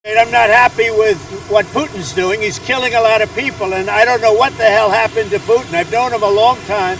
I'm not happy with what Putin's doing. He's killing a lot of people, and I don't know what the hell happened to Putin. I've known him a long time.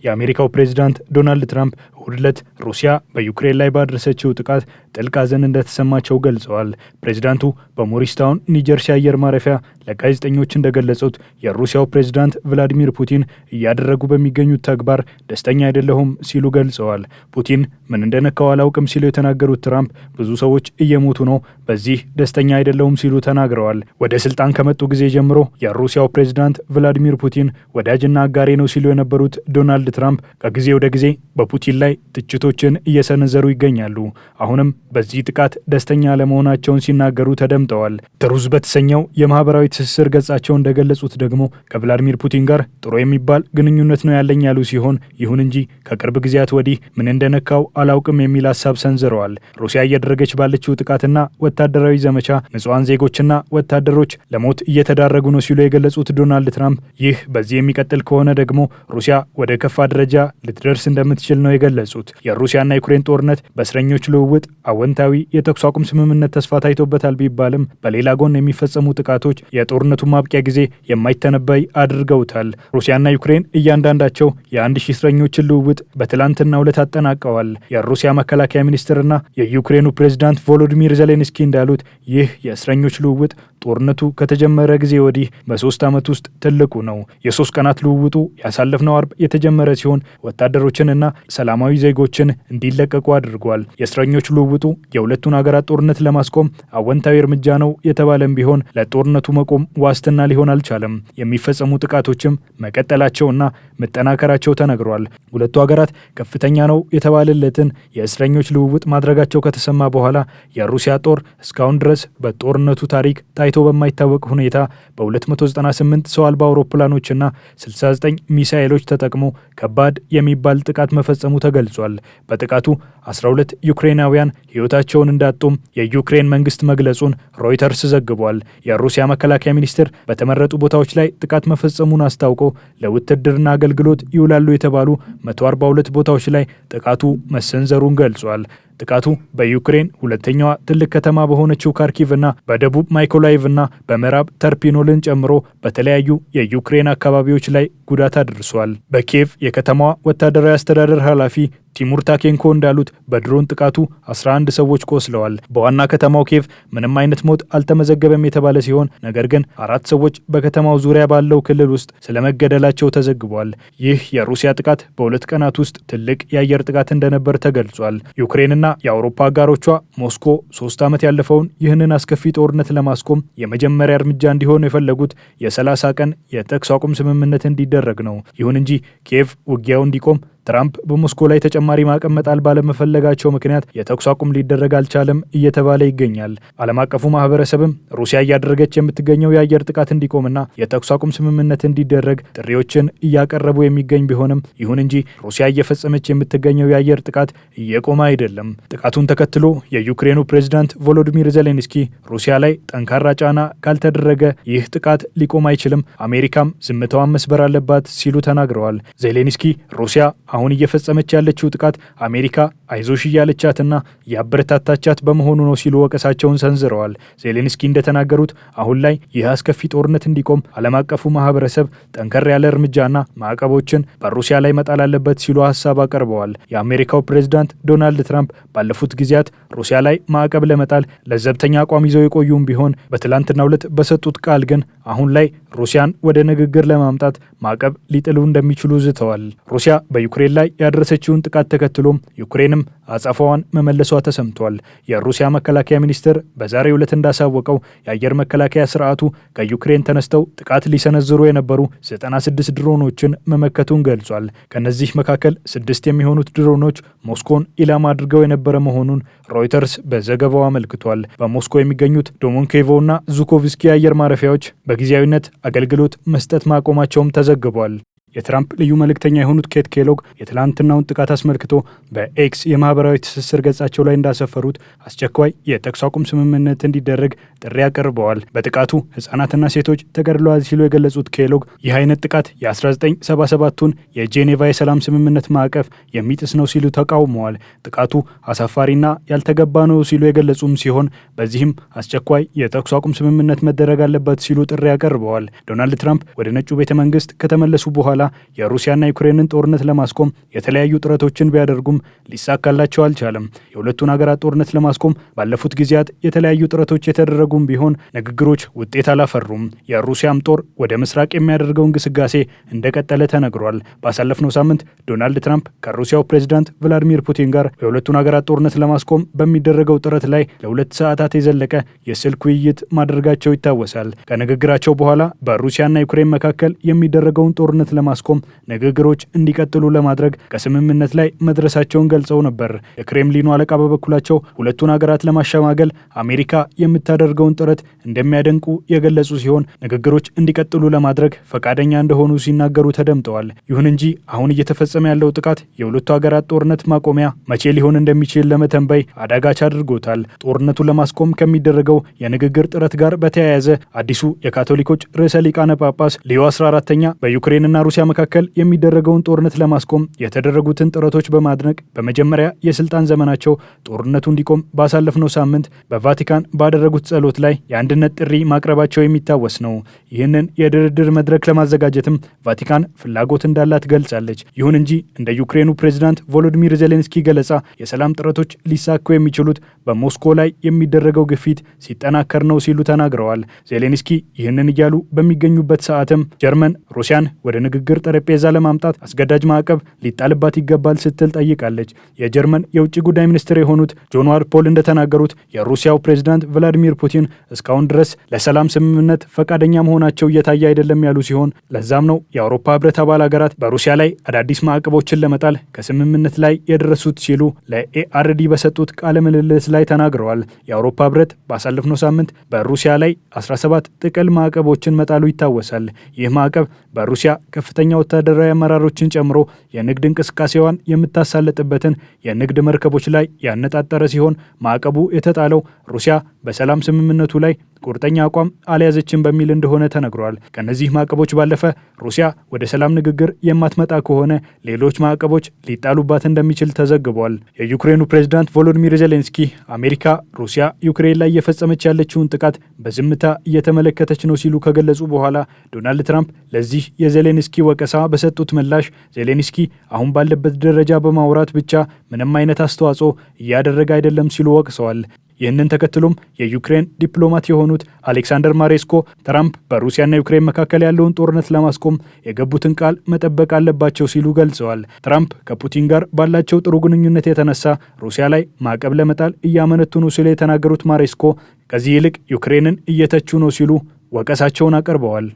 የአሜሪካው ፕሬዝዳንት ዶናልድ ትራምፕ እሁድ ዕለት ሩሲያ በዩክሬን ላይ ባደረሰችው ጥቃት ጥልቅ ሐዘን እንደተሰማቸው ገልጸዋል። ፕሬዝዳንቱ በሞሪስታውን ኒጀርሲ አየር ማረፊያ ለጋዜጠኞች እንደገለጹት የሩሲያው ፕሬዝዳንት ቭላዲሚር ፑቲን እያደረጉ በሚገኙት ተግባር ደስተኛ አይደለሁም ሲሉ ገልጸዋል። ፑቲን ምን እንደነካው አላውቅም ሲሉ የተናገሩት ትራምፕ ብዙ ሰዎች እየሞቱ ነው፣ በዚህ ደስተኛ አይደለሁም ሲሉ ተናግረዋል። ወደ ስልጣን ከመጡ ጊዜ ጀምሮ የሩሲያው ፕሬዝዳንት ቭላዲሚር ፑቲን ወዳጅና አጋሬ ነው ሲሉ የነበሩት ዶናልድ ትራምፕ ከጊዜ ወደ ጊዜ በፑቲን ላይ ትችቶችን እየሰነዘሩ ይገኛሉ። አሁንም በዚህ ጥቃት ደስተኛ ለመሆናቸውን ሲናገሩ ተደምጠዋል። ትሩዝ በተሰኘው የማህበራዊ ትስስር ገጻቸው እንደገለጹት ደግሞ ከቭላዲሚር ፑቲን ጋር ጥሩ የሚባል ግንኙነት ነው ያለኝ ያሉ ሲሆን ይሁን እንጂ ከቅርብ ጊዜያት ወዲህ ምን እንደነካው አላውቅም የሚል ሀሳብ ሰንዝረዋል። ሩሲያ እያደረገች ባለችው ጥቃትና ወታደራዊ ዘመቻ ንጹሃን ዜጎችና ወታደሮች ለሞት እየተዳረጉ ነው ሲሉ የገለጹት ዶናልድ ትራምፕ ይህ በዚህ የሚቀጥል ከሆነ ደግሞ ሩሲያ ወደ ከፋ ደረጃ ልትደርስ እንደምትችል ነው የገለጹት። የሩሲያና ዩክሬን ጦርነት በእስረኞች ልውውጥ አወንታዊ የተኩስ አቁም ስምምነት ተስፋ ታይቶበታል ቢባልም በሌላ ጎን የሚፈጸሙ ጥቃቶች የጦርነቱን ማብቂያ ጊዜ የማይተነበይ አድርገውታል። ሩሲያና ዩክሬን እያንዳንዳቸው የ1000 እስረኞችን ልውውጥ በትላንትናው ዕለት አጠናቀዋል። የሩሲያ መከላከያ ሚኒስትርና የዩክሬኑ ፕሬዝዳንት ቮሎዲሚር ዜሌንስኪ እንዳሉት ይህ የእስረኞች ልውውጥ ጦርነቱ ከተጀመረ ጊዜ ወዲህ በ3 ዓመት ውስጥ ትልቁ ነው። የ3 ቀናት ልውውጡ ያሳለፍነው አርብ የተጀመረ ሲሆን ወታደሮችንና ሰላማዊ ዜጎችን እንዲለቀቁ አድርጓል። የእስረኞች ልውውጡ የሁለቱን ሀገራት ጦርነት ለማስቆም አወንታዊ እርምጃ ነው የተባለም ቢሆን ለጦርነቱ መቆም ዋስትና ሊሆን አልቻለም። የሚፈጸሙ ጥቃቶችም መቀጠላቸውና መጠናከራቸው ተነግሯል። ሁለቱ ሀገራት ከፍተኛ ነው የተባለለትን የእስረኞች ልውውጥ ማድረጋቸው ከተሰማ በኋላ የሩሲያ ጦር እስካሁን ድረስ በጦርነቱ ታሪክ ታይቶ በማይታወቅ ሁኔታ በ298 ሰው አልባ አውሮፕላኖችና 69 ሚሳኤሎች ተጠቅሞ ከባድ የሚባል ጥቃት መፈጸሙ ተገልጿል። በጥቃቱ 12 ዩክሬናውያን ሕይወታቸውን እንዳጡም የዩክሬን መንግስት መግለጹን ሮይተርስ ዘግቧል። የሩሲያ መከላከያ ሚኒስቴር በተመረጡ ቦታዎች ላይ ጥቃት መፈጸሙን አስታውቆ ለውትድርና አገልግሎት ይውላሉ የተባሉ 142 ቦታዎች ላይ ጥቃቱ መሰንዘሩን ገልጿል። ጥቃቱ በዩክሬን ሁለተኛዋ ትልቅ ከተማ በሆነችው ካርኪቭና በደቡብ ማይኮላይቭና በምዕራብ ተርፒኖልን ጨምሮ በተለያዩ የዩክሬን አካባቢዎች ላይ ጉዳት አድርሷል። በኪየቭ የከተማዋ ወታደራዊ አስተዳደር ኃላፊ ቲሙር ታኬንኮ እንዳሉት በድሮን ጥቃቱ 11 ሰዎች ቆስለዋል። በዋና ከተማው ኪየቭ ምንም አይነት ሞት አልተመዘገበም የተባለ ሲሆን ነገር ግን 4 ሰዎች በከተማው ዙሪያ ባለው ክልል ውስጥ ስለመገደላቸው ተዘግቧል። ይህ የሩሲያ ጥቃት በ2 ቀናት ውስጥ ትልቅ የአየር ጥቃት እንደነበር ተገልጿል። ዩክሬንና የአውሮፓ አጋሮቿ ሞስኮ 3 ዓመት ያለፈውን ይህንን አስከፊ ጦርነት ለማስቆም የመጀመሪያ እርምጃ እንዲሆን የፈለጉት የ30 ቀን የተኩስ አቁም ስምምነት እንዲደረግ ነው። ይሁን እንጂ ኪየቭ ውጊያው እንዲቆም ትራምፕ በሞስኮ ላይ ተጨማሪ ማዕቀብ መጣል ባለመፈለጋቸው ምክንያት የተኩስ አቁም ሊደረግ አልቻለም እየተባለ ይገኛል። ዓለም አቀፉ ማህበረሰብም ሩሲያ እያደረገች የምትገኘው የአየር ጥቃት እንዲቆምና የተኩስ አቁም ስምምነት እንዲደረግ ጥሪዎችን እያቀረቡ የሚገኝ ቢሆንም ይሁን እንጂ ሩሲያ እየፈጸመች የምትገኘው የአየር ጥቃት እየቆመ አይደለም። ጥቃቱን ተከትሎ የዩክሬኑ ፕሬዝዳንት ቮሎዲሚር ዜሌንስኪ ሩሲያ ላይ ጠንካራ ጫና ካልተደረገ ይህ ጥቃት ሊቆም አይችልም፣ አሜሪካም ዝምታዋን መስበር አለባት ሲሉ ተናግረዋል። ዜሌንስኪ ሩሲያ አሁን እየፈጸመች ያለችው ጥቃት አሜሪካ አይዞሽ እያለቻትና ያበረታታቻት በመሆኑ ነው ሲሉ ወቀሳቸውን ሰንዝረዋል። ዜሌንስኪ እንደተናገሩት አሁን ላይ ይህ አስከፊ ጦርነት እንዲቆም ዓለም አቀፉ ማህበረሰብ ጠንከር ያለ እርምጃና ማዕቀቦችን በሩሲያ ላይ መጣል አለበት ሲሉ ሀሳብ አቀርበዋል። የአሜሪካው ፕሬዝዳንት ዶናልድ ትራምፕ ባለፉት ጊዜያት ሩሲያ ላይ ማዕቀብ ለመጣል ለዘብተኛ አቋም ይዘው የቆዩም ቢሆን በትላንትናው ዕለት በሰጡት ቃል ግን አሁን ላይ ሩሲያን ወደ ንግግር ለማምጣት ማዕቀብ ሊጥሉ እንደሚችሉ ዝተዋል። ሩሲያ በዩክሬን ላይ ያደረሰችውን ጥቃት ተከትሎም ዩክሬንም አጸፋዋን መመለሷ ተሰምቷል። የሩሲያ መከላከያ ሚኒስቴር በዛሬው ዕለት እንዳሳወቀው የአየር መከላከያ ስርዓቱ ከዩክሬን ተነስተው ጥቃት ሊሰነዝሩ የነበሩ 96 ድሮኖችን መመከቱን ገልጿል። ከነዚህ መካከል 6 የሚሆኑት ድሮኖች ሞስኮን ኢላማ አድርገው የነበረ መሆኑን ሮይተርስ በዘገባው አመልክቷል። በሞስኮ የሚገኙት ዶሞንኬቮና ዙኮቭስኪ አየር ማረፊያዎች በጊዜያዊነት አገልግሎት መስጠት ማቆማቸውም ተዘግቧል። የትራምፕ ልዩ መልእክተኛ የሆኑት ኬት ኬሎግ የትላንትናውን ጥቃት አስመልክቶ በኤክስ የማህበራዊ ትስስር ገጻቸው ላይ እንዳሰፈሩት አስቸኳይ የተኩስ አቁም ስምምነት እንዲደረግ ጥሪ አቅርበዋል። በጥቃቱ ህጻናትና ሴቶች ተገድለዋል ሲሉ የገለጹት ኬሎግ ይህ አይነት ጥቃት የ1977ቱን የጄኔቫ የሰላም ስምምነት ማዕቀፍ የሚጥስ ነው ሲሉ ተቃውመዋል። ጥቃቱ አሳፋሪና ያልተገባ ነው ሲሉ የገለጹም ሲሆን በዚህም አስቸኳይ የተኩስ አቁም ስምምነት መደረግ አለበት ሲሉ ጥሪ አቅርበዋል። ዶናልድ ትራምፕ ወደ ነጩ ቤተ መንግስት ከተመለሱ በኋላ የሩሲያና ዩክሬንን ጦርነት ለማስቆም የተለያዩ ጥረቶችን ቢያደርጉም ሊሳካላቸው አልቻለም። የሁለቱን ሀገራት ጦርነት ለማስቆም ባለፉት ጊዜያት የተለያዩ ጥረቶች የተደረጉም ቢሆን ንግግሮች ውጤት አላፈሩም። የሩሲያም ጦር ወደ ምስራቅ የሚያደርገው እንቅስቃሴ እንደቀጠለ ተነግሯል። ባሳለፍነው ሳምንት ዶናልድ ትራምፕ ከሩሲያው ፕሬዝዳንት ቭላዲሚር ፑቲን ጋር የሁለቱን ሀገራት ጦርነት ለማስቆም በሚደረገው ጥረት ላይ ለ2 ሰዓታት የዘለቀ የስልክ ውይይት ማድረጋቸው ይታወሳል። ከንግግራቸው በኋላ በሩሲያና ዩክሬን መካከል የሚደረገውን ጦርነት ለማስቆም ንግግሮች እንዲቀጥሉ ለማድረግ ከስምምነት ላይ መድረሳቸውን ገልጸው ነበር። የክሬምሊኑ አለቃ በበኩላቸው ሁለቱን ሀገራት ለማሸማገል አሜሪካ የምታደርገውን ጥረት እንደሚያደንቁ የገለጹ ሲሆን ንግግሮች እንዲቀጥሉ ለማድረግ ፈቃደኛ እንደሆኑ ሲናገሩ ተደምጠዋል። ይሁን እንጂ አሁን እየተፈጸመ ያለው ጥቃት የሁለቱ ሀገራት ጦርነት ማቆሚያ መቼ ሊሆን እንደሚችል ለመተንበይ አዳጋች አድርጎታል። ጦርነቱን ለማስቆም ከሚደረገው የንግግር ጥረት ጋር በተያያዘ አዲሱ የካቶሊኮች ርዕሰ ሊቃነ ጳጳስ ሊዮ 14ኛ በዩክሬንና ሩሲያ መካከል የሚደረገውን ጦርነት ለማስቆም የተደረጉትን ጥረቶች በማድነቅ በመጀመሪያ የስልጣን ዘመናቸው ጦርነቱ እንዲቆም ባሳለፍነው ሳምንት በቫቲካን ባደረጉት ጸሎት ላይ የአንድነት ጥሪ ማቅረባቸው የሚታወስ ነው። ይህንን የድርድር መድረክ ለማዘጋጀትም ቫቲካን ፍላጎት እንዳላት ገልጻለች። ይሁን እንጂ እንደ ዩክሬኑ ፕሬዝዳንት ቮሎዲሚር ዜሌንስኪ ገለጻ የሰላም ጥረቶች ሊሳኩ የሚችሉት በሞስኮ ላይ የሚደረገው ግፊት ሲጠናከር ነው ሲሉ ተናግረዋል። ዜሌንስኪ ይህንን እያሉ በሚገኙበት ሰዓትም ጀርመን ሩሲያን ወደ ንግግር ጠረጴዛ ለማምጣት አስገዳጅ ማዕቀብ ሊጣልባት ይገባል ስትል ጠይቃለች። የጀርመን የውጭ ጉዳይ ሚኒስትር የሆኑት ጆን ፖል እንደተናገሩት የሩሲያው ፕሬዝዳንት ቭላዲሚር ፑቲን እስካሁን ድረስ ለሰላም ስምምነት ፈቃደኛ መሆናቸው እየታየ አይደለም ያሉ ሲሆን ለዛም ነው የአውሮፓ ህብረት አባል ሀገራት በሩሲያ ላይ አዳዲስ ማዕቀቦችን ለመጣል ከስምምነት ላይ የደረሱት ሲሉ ለኤአርዲ በሰጡት ቃለ ምልልስ ላይ ተናግረዋል። የአውሮፓ ህብረት ባሳለፍነው ሳምንት በሩሲያ ላይ 17 ጥቅል ማዕቀቦችን መጣሉ ይታወሳል። ይህ ማዕቀብ በሩሲያ ከፍተኛ ወታደራዊ አመራሮችን ጨምሮ የንግድ እንቅስቃሴዋን የምታሳለጥበትን የንግድ መርከቦች ላይ ያነጣጠረ ሲሆን ማዕቀቡ የተጣለው ሩሲያ በሰላም ስምምነቱ ላይ ቁርጠኛ አቋም አልያዘችም በሚል እንደሆነ ተነግሯል። ከነዚህ ማዕቀቦች ባለፈ ሩሲያ ወደ ሰላም ንግግር የማትመጣ ከሆነ ሌሎች ማዕቀቦች ሊጣሉባት እንደሚችል ተዘግቧል። የዩክሬኑ ፕሬዝዳንት ቮሎዲሚር ዜሌንስኪ አሜሪካ ሩሲያ ዩክሬን ላይ እየፈጸመች ያለችውን ጥቃት በዝምታ እየተመለከተች ነው ሲሉ ከገለጹ በኋላ ዶናልድ ትራምፕ ለዚህ የዜሌንስኪ ወቀሳ በሰጡት ምላሽ ዜሌንስኪ አሁን ባለበት ደረጃ በማውራት ብቻ ምንም አይነት አስተዋጽኦ እያደረገ አይደለም ሲሉ ወቅሰዋል። ይህንን ተከትሎም የዩክሬን ዲፕሎማት የሆኑት አሌክሳንደር ማሬስኮ ትራምፕ በሩሲያና ዩክሬን መካከል ያለውን ጦርነት ለማስቆም የገቡትን ቃል መጠበቅ አለባቸው ሲሉ ገልጸዋል። ትራምፕ ከፑቲን ጋር ባላቸው ጥሩ ግንኙነት የተነሳ ሩሲያ ላይ ማዕቀብ ለመጣል እያመነቱ ነው ሲሉ የተናገሩት ማሬስኮ ከዚህ ይልቅ ዩክሬንን እየተቹ ነው ሲሉ ወቀሳቸውን አቅርበዋል።